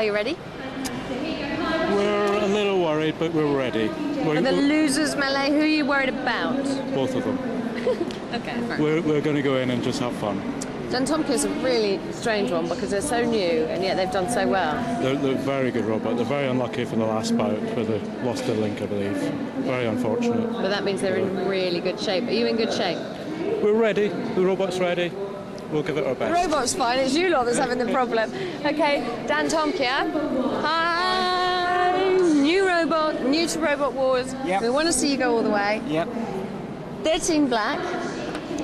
Are you ready? We're a little worried, but we're ready. For the losers melee, who are you worried about? Both of them. Okay, fair. We're going to go in and just have fun. Dantomkia is a really strange one because they're so new and yet they've done so well. They're a very good robot. They're very unlucky for the last bout where they lost their link, I believe. Very unfortunate. But that means they're in really good shape. Are you in good shape? We're ready. The robot's ready. We'll give it our best. The robot's fine. It's you lot that's having the problem. Okay, Dantomkia. Hi. New robot, new to Robot Wars. Yep. We want to see you go all the way. Yep. 13 Black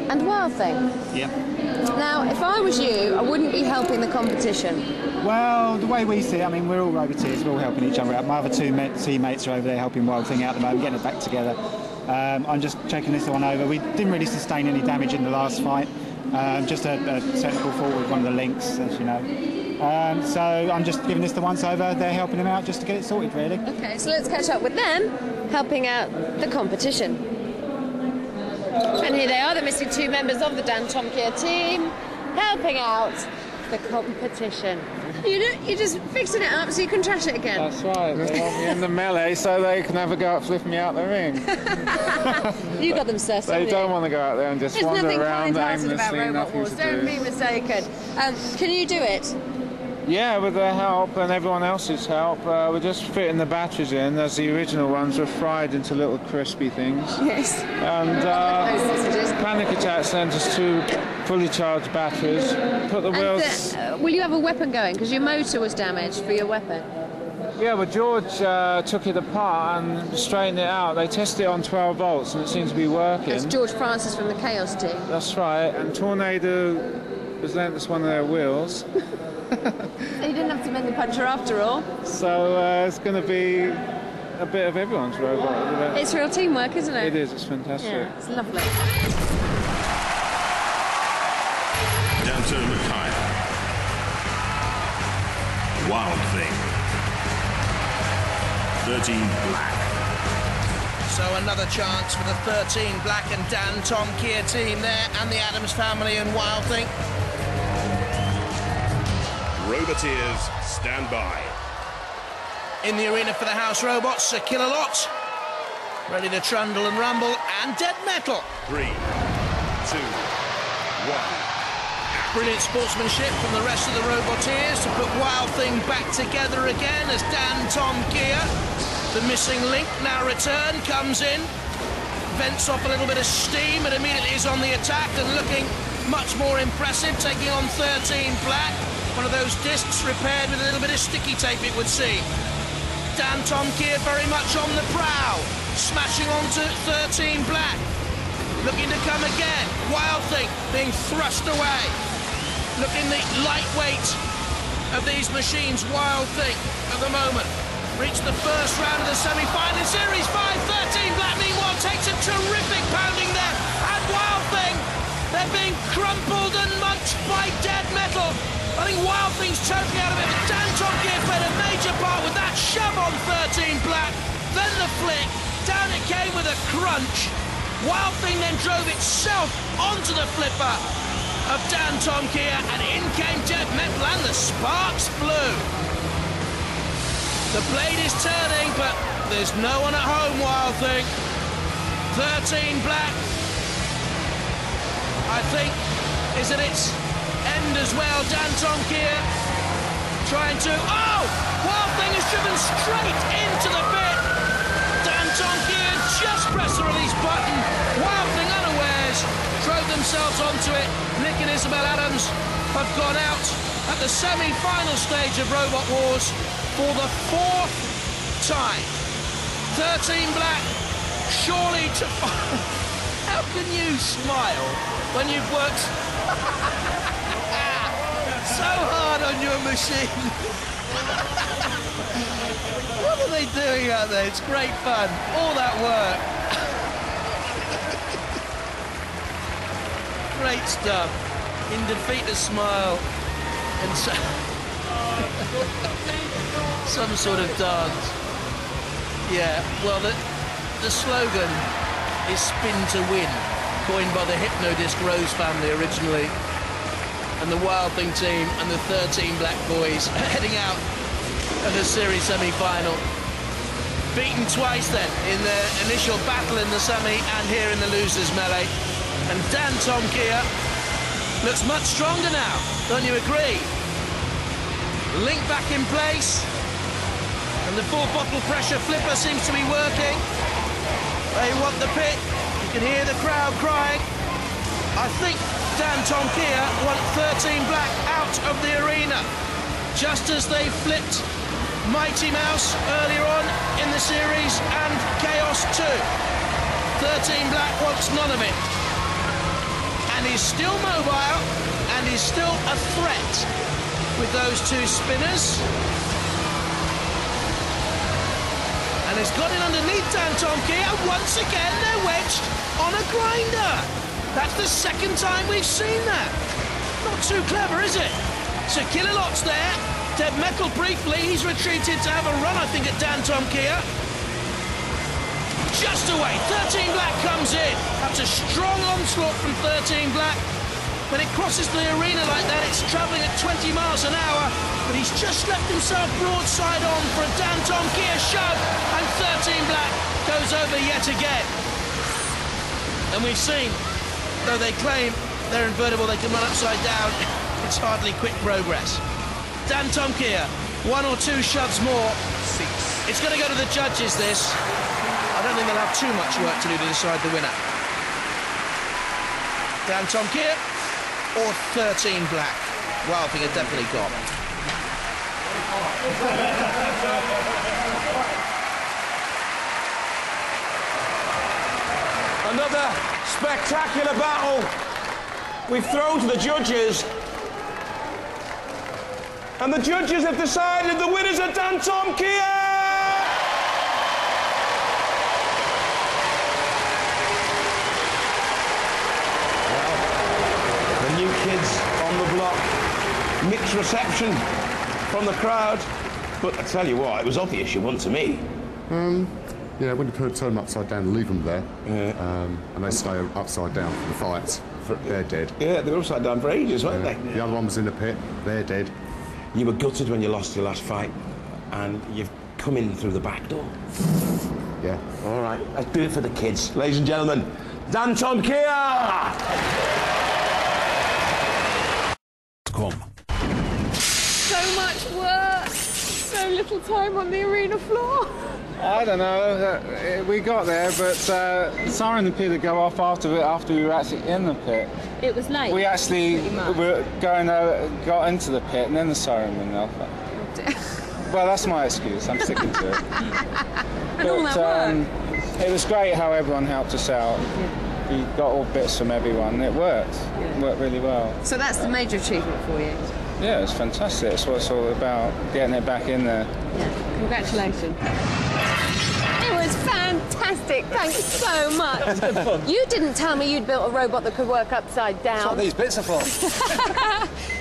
and Wild Thing. Yep. Now, if I was you, I wouldn't be helping the competition. Well, the way we see it, I mean, we're all Roboteers, we're all helping each other out. My other two teammates are over there helping Wild Thing out at the moment, getting it back together. I'm just checking this one over. We didn't really sustain any damage in the last fight. Just a technical fault with one of the links, as you know. So I'm just giving this the once over. They're helping him out just to get it sorted, really. Okay, so let's catch up with them, helping out the competition. And here they are, the missing two members of the Dantomkia team, helping out the competition. You're just fixing it up so you can trash it again. That's right, they want me in the melee so they can have a go at flipping me out the ring. You got them, sir. They don't want to go out there and just There's wander nothing around kind-hearted about aimlessly, Robot nothing Wars. to Don't do. be mistaken. Can you do it? Yeah, with their help and everyone else's help, we're just fitting the batteries in, as the original ones were fried into little crispy things. Yes. And Panic Attack sent us two fully charged batteries. Put the wheels. Will you have a weapon going? Because your motor was damaged for your weapon. Yeah, well, George took it apart and straightened it out. They tested it on 12 volts and it seems to be working. That's George Francis from the Chaos team. That's right. And Tornado was lent us one of their wheels. So you didn't have to mend the puncher after all. So it's going to be a bit of everyone's robot. It's real teamwork, isn't it? It is. It's fantastic. Yeah, it's lovely. Dantomkia. Wild Thing. 13 Black. So another chance for the 13 Black and Dantomkia team there, and the Adams family and Wild Thing. Roboteers, stand by. In the arena for the house robots, Sir Kill-A-Lot, ready to trundle and rumble, and Dead Metal. 3, 2, 1. Brilliant sportsmanship from the rest of the Roboteers to put Wild Thing back together again as Dantomkia, the missing link, now returned, comes in, vents off a little bit of steam and immediately is on the attack and looking much more impressive, taking on 13 Black. One of those discs repaired with a little bit of sticky tape, it would seem. Dantomkia very much on the prowl, smashing onto 13 Black. Looking to come again. Wild Thing being thrust away. Looking the lightweight of these machines, Wild Thing, at the moment. Reached the first round of the semi-final in Series 5. 13 Black, meanwhile, takes a terrific pounding there. And Wild Thing, they're being crumpled and munched by Dead Metal. I think Wild Thing's totally out of it, but Dantomkia played a major part with that shove on 13 Black, then the flick, down it came with a crunch. Wild Thing then drove itself onto the flipper of Dantomkia, and in came Dead Metal, and the sparks flew. The blade is turning, but there's no one at home, Wild Thing. 13 Black, I think, is at its end as well. Dantomkia trying to... Oh! Wild Thing is driven straight into the bit. Dantomkia just pressed the release button. Wild Thing unawares drove themselves onto it. Nick and Isabel Adams have gone out at the semi-final stage of Robot Wars for the 4th time. 13 Black, surely to... How can you smile when you've worked so hard on your machine? What are they doing out there? It's great fun. All that work. Great stuff. In defeat, a smile. And so some sort of dance. Yeah, well, the slogan is spin to win, coined by the Hypnodisc Rose family originally. And the Wild Thing team and the 13 Black boys heading out of the series semi-final. Beaten twice then in the initial battle in the semi and here in the losers melee. And Dantomkia looks much stronger now, don't you agree? Link back in place, and the full bottle pressure flipper seems to be working. They want the pit, you can hear the crowd crying. I think Dantomkia want 13 Black out of the arena, just as they flipped Mighty Mouse earlier on in the series and Chaos 2. 13 Black wants none of it. And he's still mobile, and he's still a threat with those two spinners. And he's got it underneath Dantomkia, and once again they're wedged on a grinder. That's the second time we've seen that. Not too clever, is it? So Kilolot's there. Deb Meckel briefly, he's retreated to have a run, I think, at Dantomkia. Just away, 13 Black comes in. That's a strong onslaught from 13 Black. When it crosses the arena like that, it's travelling at 20 miles an hour, but he's just left himself broadside on for a Dantomkia shove, and 13 Black goes over yet again. And we've seen, though they claim they're invertible, they can run upside down, it's hardly quick progress. Dantomkia, one or two shoves more. It's going to go to the judges, this. I don't think they'll have too much work to do to decide the winner. Dantomkia or 13 Black? Wild Thing are definitely gone. Another spectacular battle we've thrown to the judges. And the judges have decided the winners are Dantomkia! The new kids on the block, mixed reception from the crowd, but I tell you what, it was obvious you won to me. Yeah, when you turn them upside down and leave them there, and they stay upside down for the fights, they're dead. Yeah, they were upside down for ages, weren't they? The other one was in the pit, they're dead. You were gutted when you lost your last fight, and you've come in through the back door. Yeah. All right, let's do it for the kids. Ladies and gentlemen, Dantomkia! So much work, so little time on the arena floor. I don't know, we got there, but siren and Peter go off after we were actually in the pit. It was late. We actually got into the pit and then the siren went off. Well, that's my excuse, I'm sticking to it. But it was great how everyone helped us out. We got all bits from everyone, it worked. It worked really well. So that's the major achievement for you? Yeah, it's fantastic, it's what it's all about, getting it back in there. Yeah, congratulations. It was fantastic, thanks so much. You didn't tell me you'd built a robot that could work upside down. That's what these bits are for.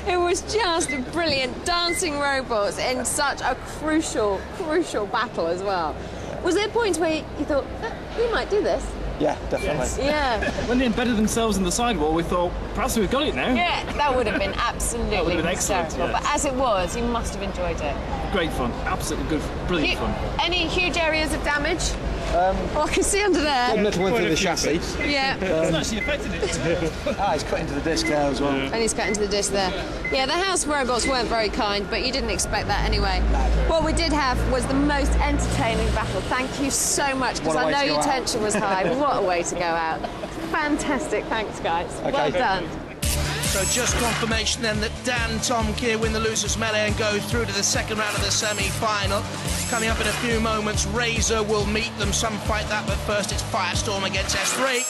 It was just brilliant, dancing robots in such a crucial battle as well. Was there points where you thought, we might do this? Yeah, definitely. Yes. Yeah. When they embedded themselves in the sidewall, we thought, perhaps we've got it now. Yeah, that would have been absolutely That would have been excellent, hysterical. yeah. But as it was, you must have enjoyed it. Great fun, absolutely good, brilliant fun. Any huge areas of damage? Oh, I can see under there. One little one through the chassis. Yeah. It's actually affected it. He's cut into the disc there as well. And he's cut into the disc there. Yeah, the house robots weren't very kind, but you didn't expect that anyway. What we did have was the most entertaining battle. Thank you so much, because I know your tension was high. What a way to go out. Fantastic. Thanks, guys. Okay. Well done. So just confirmation then that Dantomkia win the losers melee and go through to the second round of the semi-final. Coming up in a few moments, Razor will meet them. Some fight that, but first it's Firestorm against S3.